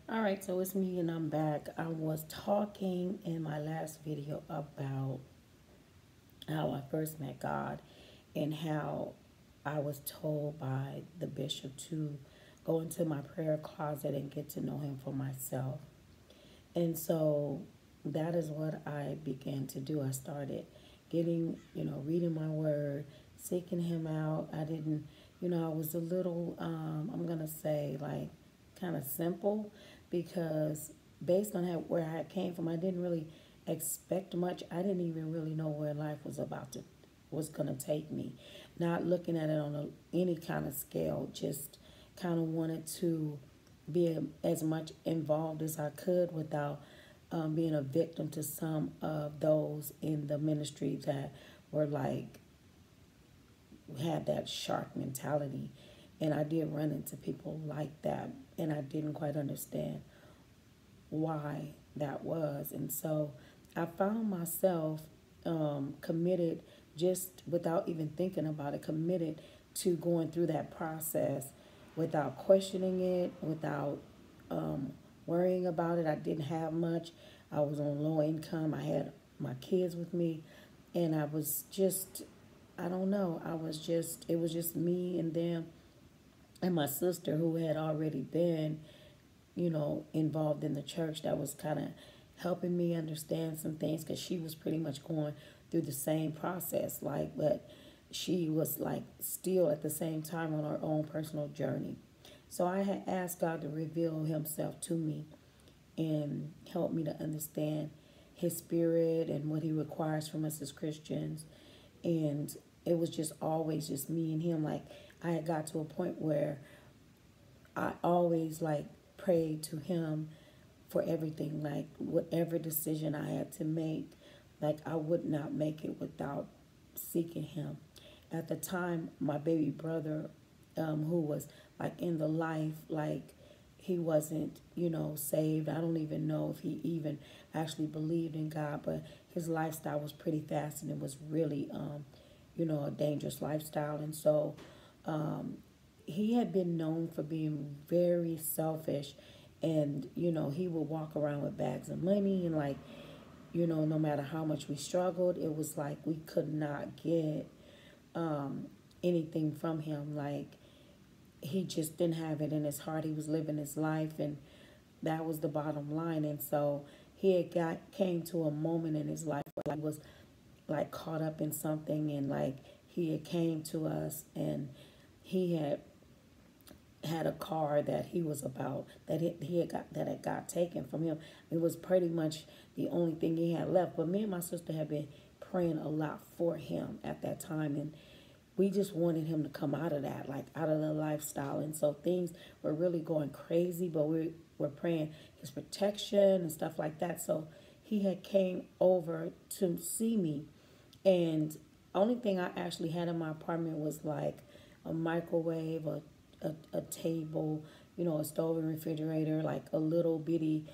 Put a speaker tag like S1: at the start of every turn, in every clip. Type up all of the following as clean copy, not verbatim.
S1: All right, so it's me and I'm back. I was talking in my last video about how I first met God and how I was told by the bishop to go into my prayer closet and get to know him for myself. And so that is what I began to do. I started getting, reading my word, seeking him out. I didn't, I was a little, I'm going to say, like, kind of simple because based on where I came from, I didn't really expect much. I didn't even really know where life was going to take me. Not looking at it on any kind of scale, just kind of wanted to be as much involved as I could without being a victim to some of those in the ministry that were like, had that shark mentality. And I did run into people like that, and I didn't quite understand why that was. And so I found myself committed, just without even thinking about it, committed to going through that process without questioning it, without um, worrying about it. I didn't have much. I was on low income. I had my kids with me, and I was just, I don't know, it was just me and them and my sister who had already been involved in the church, that was kind of helping me understand some things because she was pretty much going through the same process, like, but she was like still at the same time on her own personal journey. So I had asked God to reveal himself to me and help me to understand his spirit and what he requires from us as Christians. And it was just always just me and him. Like, I had got to a point where I always like prayed to him for everything, like whatever decision I had to make, like I would not make it without seeking him. At the time, my baby brother, who was like in the life, like he wasn't, saved. I don't even know if he even actually believed in God, but his lifestyle was pretty fast and it was really, a dangerous lifestyle. And so he had been known for being very selfish, and he would walk around with bags of money, and like, no matter how much we struggled, it was like we could not get anything from him. Like, he just didn't have it in his heart. He was living his life, and that was the bottom line. And so he had came to a moment in his life where he was like caught up in something, and like he had came to us, and he had a car that he was about, that he had got, that had got taken from him. It was pretty much the only thing he had left. But me and my sister had been praying a lot for him at that time, and we just wanted him to come out of that, like out of the lifestyle. And so things were really going crazy, but we were praying his protection and stuff like that. So he had came over to see me, and only thing I actually had in my apartment was like a microwave, a table, a stove and refrigerator, like a little bitty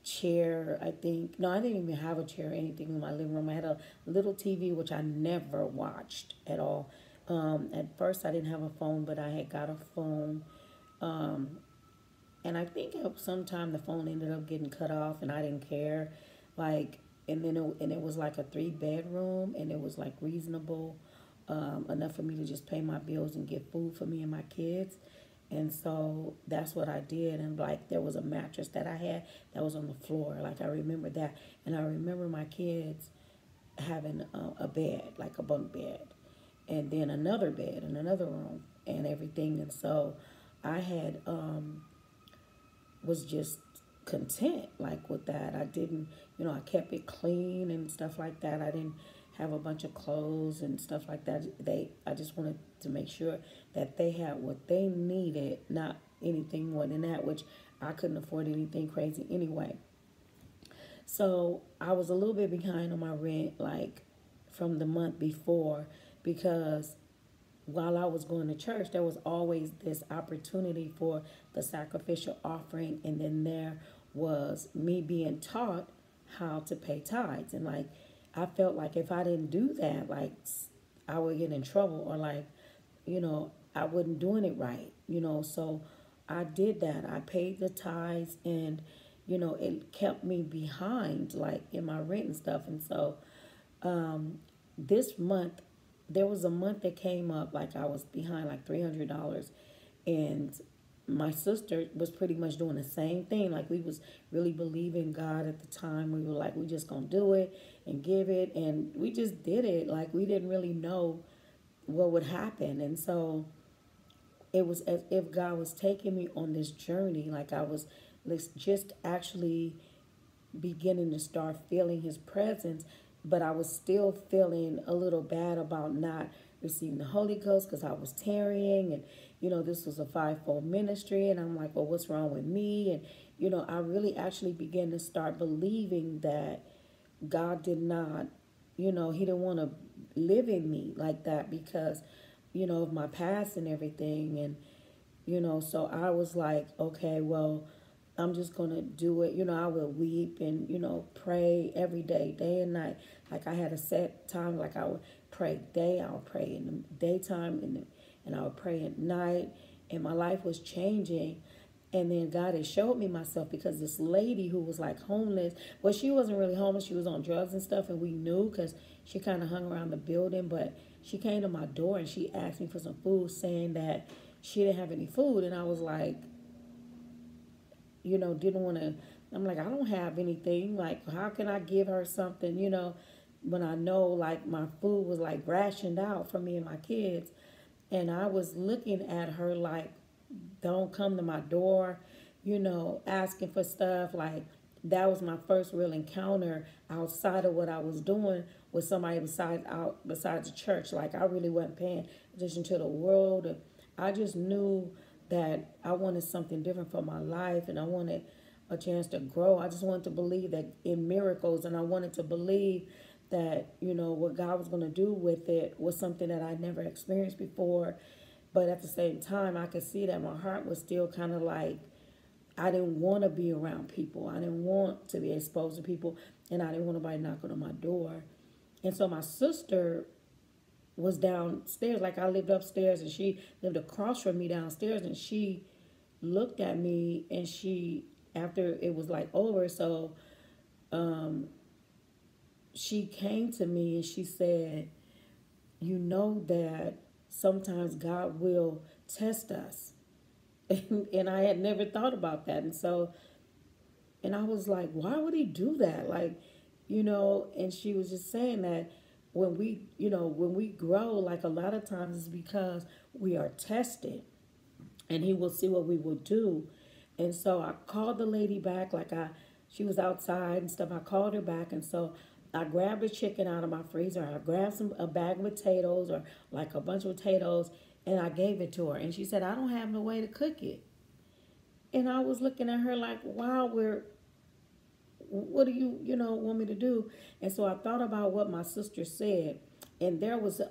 S1: chair, I think. No, I didn't even have a chair or anything in my living room. I had a little TV, which I never watched at all. At first, I didn't have a phone, but I had got a phone. Um, and I think sometime the phone ended up getting cut off, and I didn't care. Like, and it was like a 3 bedroom, and it was like reasonable, enough for me to just pay my bills and get food for me and my kids. And so that's what I did. And like, there was a mattress that I had that was on the floor. Like, I remember that, and I remember my kids having a bed, like a bunk bed, and then another bed in another room and everything. And so I had was just content like with that. I didn't, I kept it clean and stuff like that. I didn't have a bunch of clothes and stuff like that. I just wanted to make sure that they had what they needed, not anything more than that, which I couldn't afford anything crazy anyway. So I was a little bit behind on my rent, like from the month before, because while I was going to church, there was always this opportunity for the sacrificial offering, and then there was me being taught how to pay tithes. And like, I felt like if I didn't do that, like I would get in trouble, or like, I wasn't doing it right. So I did that. I paid the tithes, and it kept me behind, like in my rent and stuff. And so this month, there was a month that came up like I was behind like $300, and my sister was pretty much doing the same thing. Like, we was really believing God at the time. We were like, we just gonna do it and give it, and we just did it. Like, we didn't really know what would happen. And so it was as if God was taking me on this journey. Like, I was just actually beginning to start feeling his presence, but I was still feeling a little bad about not receiving the Holy Ghost because I was tarrying. And this was a fivefold ministry, and I'm like, well, what's wrong with me? And I really actually began to start believing that God did not, he didn't want to live in me like that because of my past and everything. And so I was like, okay, well, I'm just going to do it. I would weep and, pray every day, day and night. Like, I had a set time. Like, I would pray day, I would pray in the daytime, and I would pray at night. And my life was changing. And then God had showed me myself, because this lady who was like homeless, well, she wasn't really homeless. She was on drugs and stuff. And we knew because she kind of hung around the building. But she came to my door and she asked me for some food, saying that she didn't have any food. And I was like, didn't want to. I'm like, I don't have anything. Like, how can I give her something, when I know, like, my food was like rationed out for me and my kids. And I was looking at her like, don't come to my door, asking for stuff. Like, that was my first real encounter outside of what I was doing with somebody besides the church. Like, I really wasn't paying attention to the world. I just knew that I wanted something different for my life, and I wanted a chance to grow. I just wanted to believe that in miracles, and I wanted to believe that, what God was going to do with it was something that I never experienced before. But at the same time, I could see that my heart was still kind of like, I didn't want to be around people. I didn't want to be exposed to people, and I didn't want nobody knocking on my door. And so my sister was downstairs. Like, I lived upstairs and she lived across from me downstairs, and she looked at me, and after it was like over, so she came to me and she said, that sometimes God will test us. And I had never thought about that. And so, and I was like, why would he do that? Like, and she was just saying that when we grow, like, a lot of times it's because we are tested, and he will see what we will do. And so I called the lady back, like, she was outside and stuff. I called her back, and so I grabbed a chicken out of my freezer. I grabbed a bag of potatoes, or like a bunch of potatoes, and I gave it to her. And she said, I don't have no way to cook it. And I was looking at her like, wow, what do you, want me to do? And so I thought about what my sister said, and there was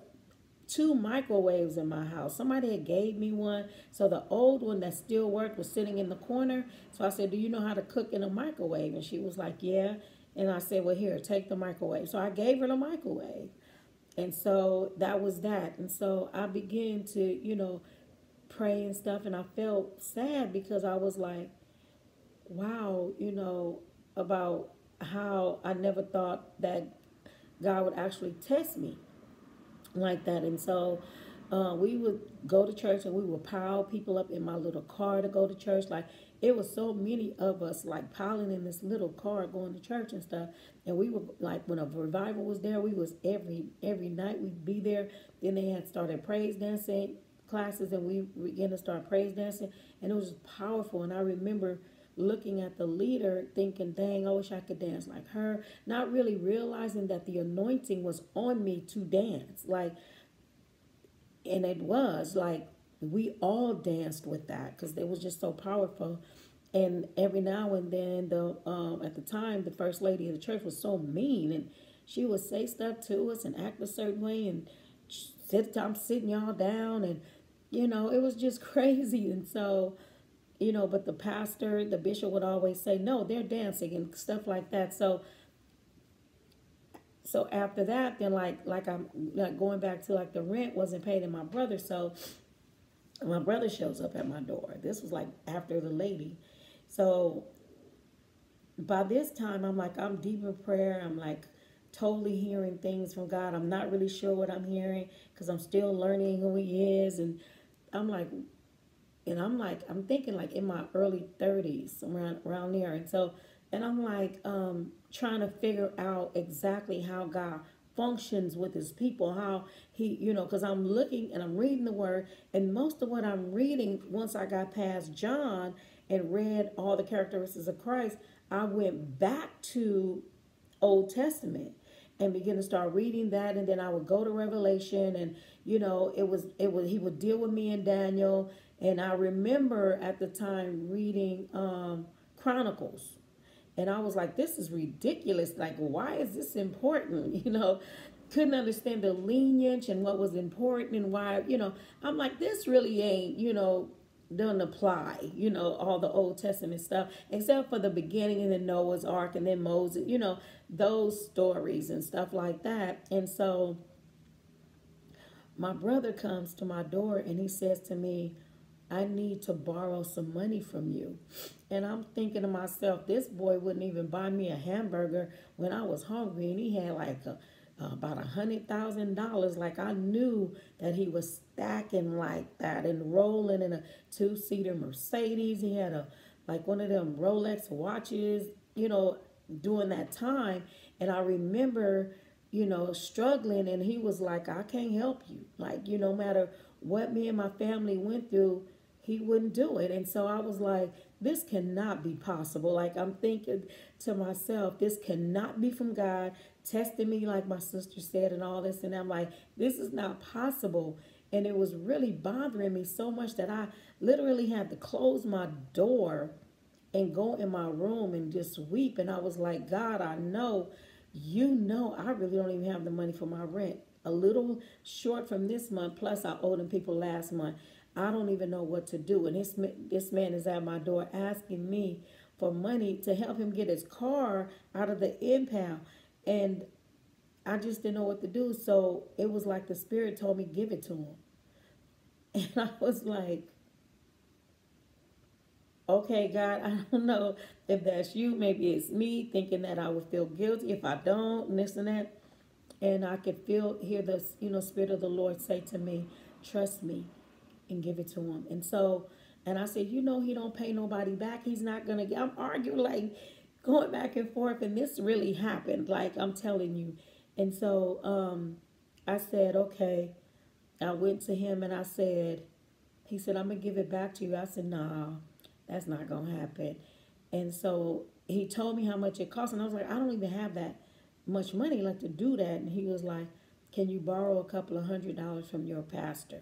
S1: two microwaves in my house. Somebody had gave me one. So the old one that still worked was sitting in the corner. So I said, do you know how to cook in a microwave? And she was like, yeah. And I said, well, here, take the microwave. So I gave her the microwave. And so that was that. And so I began to, pray and stuff. And I felt sad because I was like, wow, about how I never thought that God would actually test me like that. And so we would go to church, and we would pile people up in my little car to go to church. Like, it was so many of us, like, piling in this little car going to church and stuff. And we were like, when a revival was there, we was every night we'd be there. Then they had started praise dancing classes, and we began to start praise dancing, and it was just powerful. And I remember looking at the leader thinking, dang, I wish I could dance like her, not really realizing that the anointing was on me to dance. Like, and it was like we all danced with that because it was just so powerful. And every now and then, at the time, the first lady of the church was so mean, and she would say stuff to us and act a certain way, and I'm sitting y'all down, and it was just crazy. And so, but the pastor, the bishop would always say, no, they're dancing and stuff like that. So after that, then like I'm like going back to, like, the rent wasn't paid in my brother. So My brother shows up at my door. This was like after the lady. So by this time, I'm like, I'm deep in prayer. I'm like totally hearing things from God. I'm not really sure what I'm hearing because I'm still learning who He is. And I'm like, I'm thinking like in my early 30s, around there. And so, and I'm like, trying to figure out exactly how God functions with His people, how He, because I'm looking and I'm reading the Word, and most of what I'm reading, once I got past John and read all the characteristics of Christ, I went back to Old Testament and begin to start reading that, and then I would go to Revelation, and it was he would deal with me in Daniel. And I remember at the time reading Chronicles, and I was like, this is ridiculous. Like, why is this important? Couldn't understand the lineage and what was important and why, I'm like, this really ain't, doesn't apply, all the Old Testament stuff, except for the beginning and then Noah's Ark and then Moses, those stories and stuff like that. And so my brother comes to my door and he says to me, I need to borrow some money from you. And I'm thinking to myself, this boy wouldn't even buy me a hamburger when I was hungry. And he had like about $100,000. Like, I knew that he was stacking like that and rolling in a two-seater Mercedes. He had like one of them Rolex watches, during that time. And I remember, struggling, and he was like, I can't help you. Like, no matter what me and my family went through, he wouldn't do it. And so I was like, this cannot be possible. Like, I'm thinking to myself, this cannot be from God testing me, like my sister said, and all this. And I'm like, this is not possible. And it was really bothering me so much that I literally had to close my door and go in my room and just weep. And I was like, God, I know, I really don't even have the money for my rent. A little short from this month, plus I owed them people last month. I don't even know what to do. And this man is at my door asking me for money to help him get his car out of the impound. And I just didn't know what to do. So it was like the Spirit told me, give it to him. And I was like, okay, God, I don't know if that's you. Maybe it's me thinking that I would feel guilty if I don't, and this and that. And I could hear the, Spirit of the Lord say to me, trust me and give it to him. And so, and I said, he don't pay nobody back. He's not going to, I'm arguing, like going back and forth. And this really happened. Like, I'm telling you. And so, I said, okay. I went to him and I said, he said, I'm going to give it back to you. I said, nah, that's not going to happen. And so he told me how much it cost. And I was like, I don't even have that much money like to do that. And he was like, can you borrow a couple of $100 from your pastor?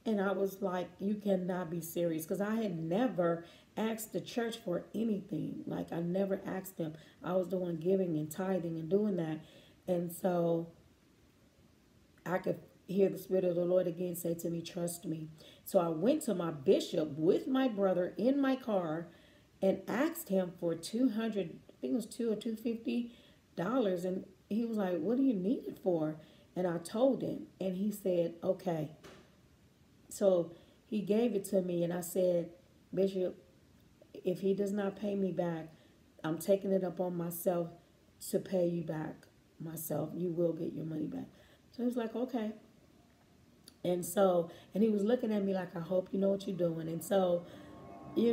S1: And I was like, you cannot be serious. Because I had never asked the church for anything. Like, I never asked them. I was doing giving and tithing and doing that. And so I could hear the Spirit of the Lord again say to me, trust me. So I went to my bishop with my brother in my car and asked him for 200, I think it was $200 or $250. And he was like, what do you need it for? And I told him, and he said, okay. So he gave it to me, and I said, Bishop, if he does not pay me back, I'm taking it up on myself to pay you back myself. You will get your money back. So he was like, okay. And so, and he was looking at me like, I hope you know what you're doing. And so, he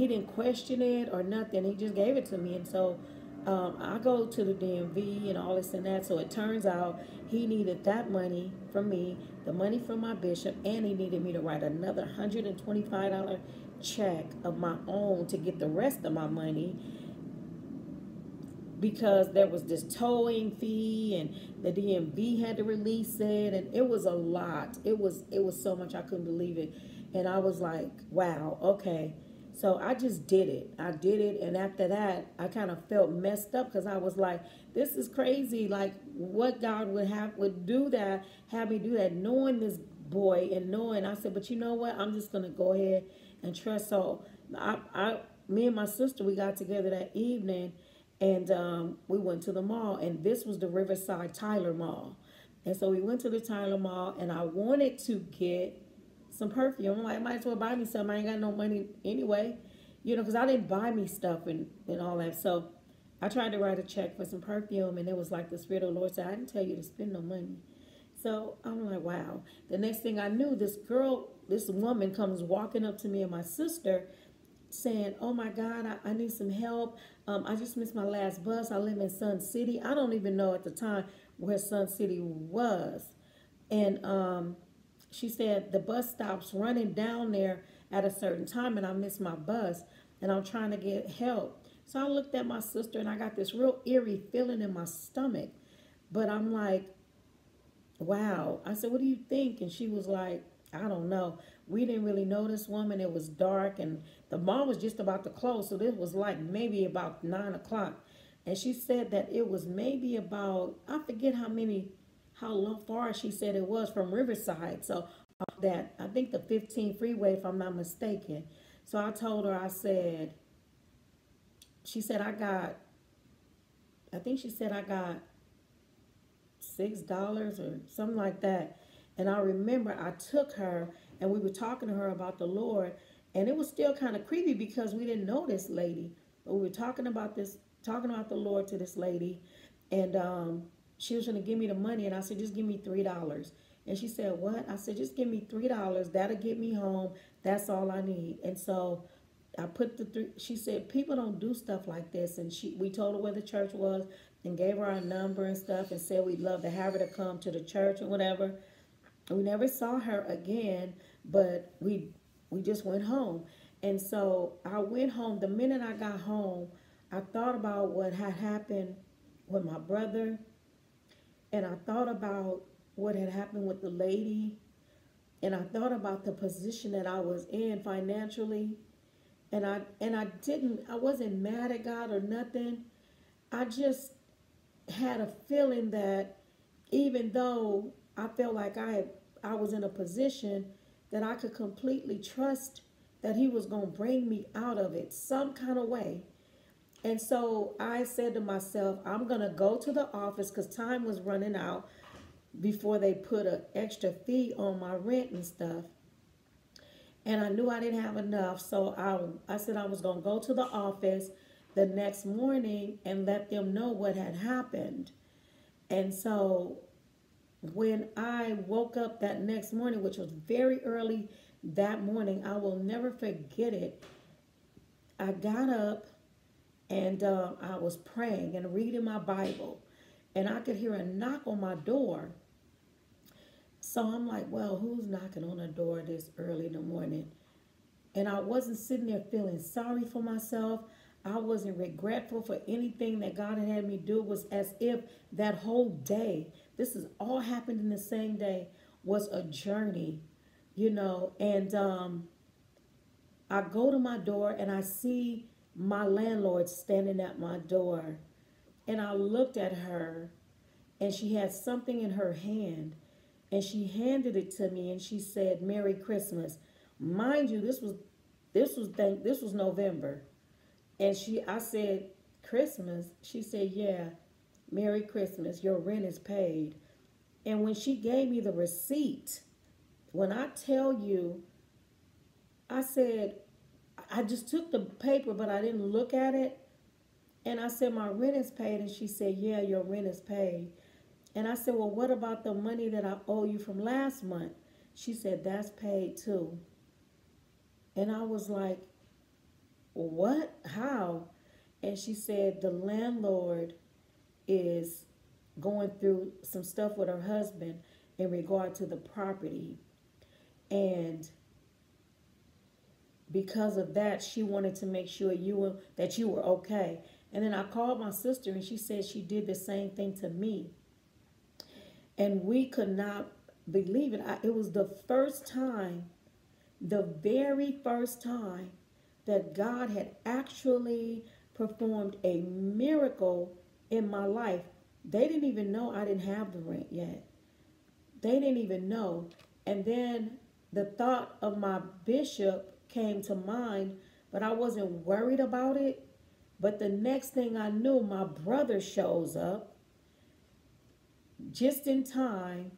S1: didn't question it or nothing. He just gave it to me. And so I go to the DMV and all this and that. So it turns out he needed that money from me, the money from my bishop, and he needed me to write another $125 check of my own to get the rest of my money, because there was this towing fee and the DMV had to release it, and it was a lot. It was so much, I couldn't believe it. And I was like, wow, okay. So I just did it. I did it, and after that, I kind of felt messed up because I was like, this is crazy. Like, what God would do that, have me do that, knowing this boy and knowing. I said, but you know what? I'm just gonna go ahead and trust. So me and my sister, we got together that evening, and we went to the mall, and this was the Riverside Tyler Mall. And so we went to the Tyler Mall, and I wanted to get some perfume. I'm like, I might as well buy me some. I ain't got no money anyway, because I didn't buy me stuff and all that. So I tried to write a check for some perfume, and it was like the Spirit of the Lord said, I didn't tell you to spend no money. So I'm like, wow. The next thing I knew, this woman comes walking up to me and my sister saying, oh my God, I need some help. I just missed my last bus. I live in Sun City. I don't even know at the time where Sun City was. And she said the bus stops running down there at a certain time and I missed my bus and I'm trying to get help. So I looked at my sister and I got this real eerie feeling in my stomach. But I'm like, wow. I said, what do you think? And she was like, I don't know. We didn't really know this woman. It was dark and the mall was just about to close. So this was like maybe about 9 o'clock. And she said that it was maybe about, I forget how far she said it was from Riverside. So that, I think the 15 freeway, if I'm not mistaken. So I told her, she said I think she said I got $6 or something like that. And I remember I took her and we were talking to her about the Lord, and it was still kind of creepy because we didn't know this lady, but we were talking about the Lord to this lady, and she was going to give me the money, and I said, just give me $3. And she said, what? I said, just give me $3. That'll get me home. That's all I need. And so I put the three. She said, people don't do stuff like this. And we told her where the church was and gave her our number and stuff and said we'd love to have her to come to the church or whatever. We never saw her again, but we just went home. And so I went home. The minute I got home, I thought about what had happened with my brother, and I thought about what had happened with the lady, and I thought about the position that I was in financially. And I wasn't mad at God or nothing. I just had a feeling that even though I felt like I was in a position that I could completely trust that he was going to bring me out of it some kind of way. And so I said to myself, I'm going to go to the office because time was running out before they put an extra fee on my rent and stuff. And I knew I didn't have enough, so I said I was going to go to the office the next morning and let them know what had happened. And so when I woke up that next morning, which was very early that morning, I will never forget it. I got up and I was praying and reading my Bible, and I could hear a knock on my door. So I'm like, well, who's knocking on the door this early in the morning? And I wasn't sitting there feeling sorry for myself. I wasn't regretful for anything that God had me do. It was as if that whole day, this is all happened in the same day, was a journey, And I go to my door and I see my landlord standing at my door. And I looked at her and she had something in her hand. And she handed it to me and she said, Merry Christmas. Mind you, this was November. And I said, Christmas? She said, yeah, Merry Christmas. Your rent is paid. And when she gave me the receipt, when I tell you, I said, I just took the paper, but I didn't look at it. And I said, my rent is paid. And she said, yeah, your rent is paid. And I said, well, what about the money that I owe you from last month? She said, that's paid too. And I was like, what? How? And she said, the landlord is going through some stuff with her husband in regard to the property. And because of that, she wanted to make sure that you were okay. And then I called my sister and she said she did the same thing to me. And we could not believe it. It was the very first time that God had actually performed a miracle in my life. They didn't even know I didn't have the rent yet. They didn't even know. And then the thought of my bishop came to mind, but I wasn't worried about it. But the next thing I knew, my brother shows up. just in time.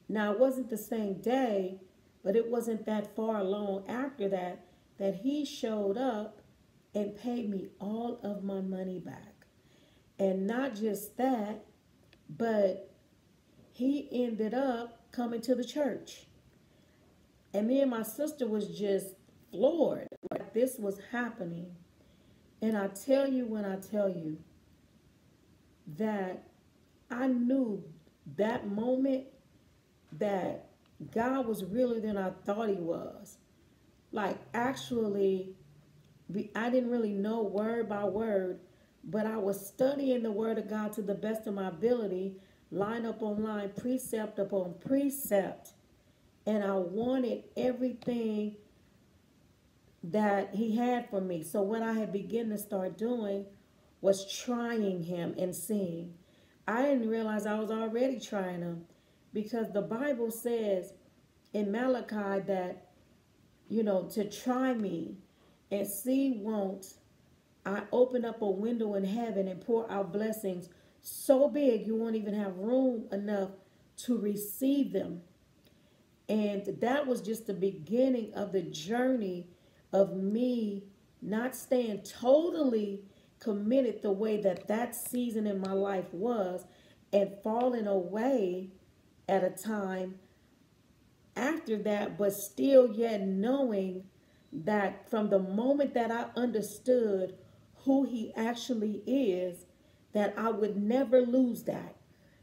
S1: Now, it wasn't the same day, but it wasn't that far along after that that he showed up and paid me all of my money back. And not just that, but he ended up coming to the church. And me and my sister was just floored. Like this was happening. And I tell you when I tell you that I knew that moment that God was realer than I thought he was. Like actually, I didn't really know word by word, but I was studying the word of God to the best of my ability, line up on line, precept upon precept. And I wanted everything that he had for me. So what I had begun to start doing was trying him and seeing. I didn't realize I was already trying him because the Bible says in Malachi that, to try me and see won't I open up a window in heaven and pour out blessings so big you won't even have room enough to receive them. And that was just the beginning of the journey of me not staying totally committed the way that season in my life was and falling away at a time after that, but still yet knowing that from the moment that I understood who he actually is, that I would never lose that.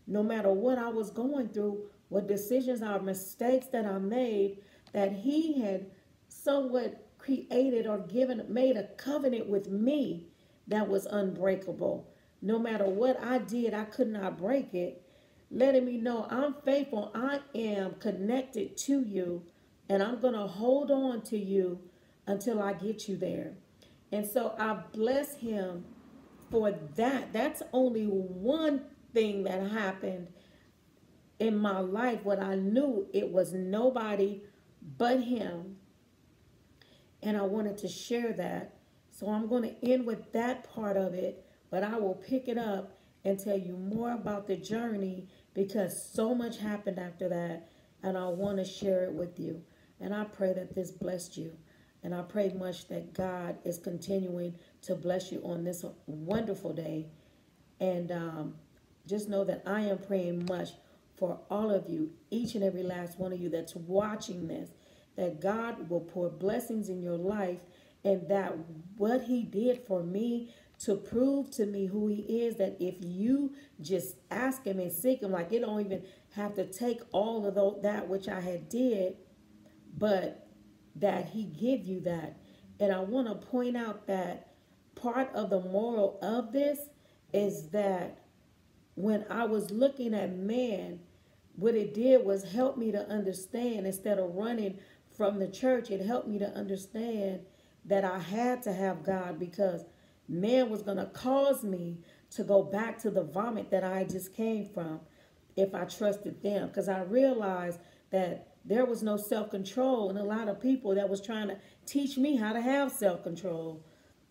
S1: No matter what I was going through, what decisions or mistakes that I made, that he had somewhat created or made a covenant with me that was unbreakable. No matter what I did, I could not break it. Letting me know I'm faithful, I am connected to you, and I'm going to hold on to you until I get you there. And so I bless him for that. That's only one thing that happened in my life. What I knew, it was nobody but him. And I wanted to share that. So I'm going to end with that part of it, but I will pick it up and tell you more about the journey because so much happened after that, and I want to share it with you. And I pray that this blessed you. And I pray much that God is continuing to bless you on this wonderful day. And just know that I am praying much for all of you, each and every last one of you that's watching this, that God will pour blessings in your life and that what he did for me to prove to me who he is, that if you just ask him and seek him, like it don't even have to take all of that which I had did, but that he give you that. And I want to point out that part of the moral of this is that when I was looking at man, what it did was help me to understand, instead of running from the church, it helped me to understand that I had to have God, because man was going to cause me to go back to the vomit that I just came from if I trusted them. Because I realized that there was no self-control and a lot of people that was trying to teach me how to have self-control.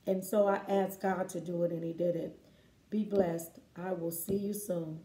S1: And so I asked God to do it, and he did it. Be blessed. I will see you soon.